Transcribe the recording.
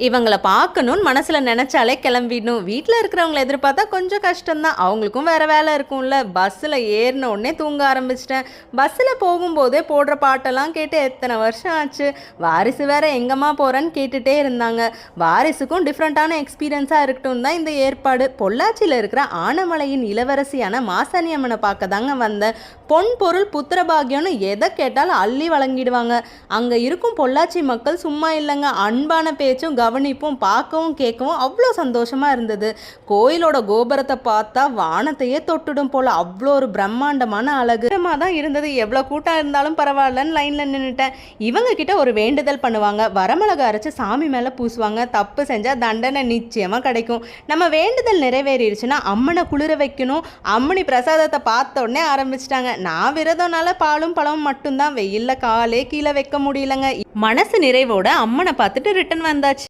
இவங்கள பார்க்கணும்னு மனசுல நெனச்சாலே கிளம்பிடணும். வீட்ல இருக்கிறவங்கள எதிர்பார்த்தா கொஞ்சம் கஷ்டம்தான். அவங்களுக்கும் வேற வேலை இருக்கும்ல. பஸ்ஸில ஏறின உடனே தூங்க ஆரம்பிச்சுட்டேன். பஸ்ஸில போகும்போதே போடுற பாட்டெல்லாம் கேட்டு எத்தனை வருஷம் ஆச்சு. வாரிசு வேற எங்கம்மா போறேன்னு கேட்டுட்டே இருந்தாங்க. வாரிசுக்கும் டிஃப்ரெண்ட்டான எக்ஸ்பீரியன்ஸாக இருக்கட்டும் தான் இந்த ஏற்பாடு. பொள்ளாச்சியில் இருக்கிற ஆனமலையின் இளவரசியான மாசாணி அம்மனை பார்க்க தாங்க வந்தேன். பொன் பொருள் புத்திர பாக்கியம்னு எதை கேட்டாலும் அள்ளி வழங்கிடுவாங்க. அங்கே இருக்கும் பொள்ளாச்சி மக்கள் சும்மா இல்லைங்க. அன்பான பேச்சும் கவனிப்பும் பார்க்கவும் கேட்கவும் அவ்வளோ சந்தோஷமாக இருந்தது. கோயிலோட கோபுரத்தை பார்த்தா வானத்தையே தொட்டுடும் போல் அவ்வளோ ஒரு பிரம்மாண்டமான அழகு தான் இருந்தது. எவ்வளோ கூட்டம் இருந்தாலும் பரவாயில்லன்னு லைனில் நின்றுட்டேன். இவங்க கிட்ட ஒரு வேண்டுதல் பண்ணுவாங்க. வரமிளகா அரைச்சி சாமி மேலே பூசுவாங்க. தப்பு செஞ்சால் தண்டனை நிச்சயமாக கிடைக்கும். நம்ம வேண்டுதல் நிறைவேறிடுச்சுன்னா அம்மனை குளிர வைக்கணும். அம்மனி பிரசாதத்தை பார்த்த உடனே ஆரம்பிச்சிட்டாங்க. நான் விரதம்னால பாலும் பழமும் மட்டும்தான். வெயில்ல காலே கீழே வைக்க முடியலங்க. மனசு நிறைவோட அம்மனை பார்த்துட்டு ரிட்டன் வந்தாச்சு.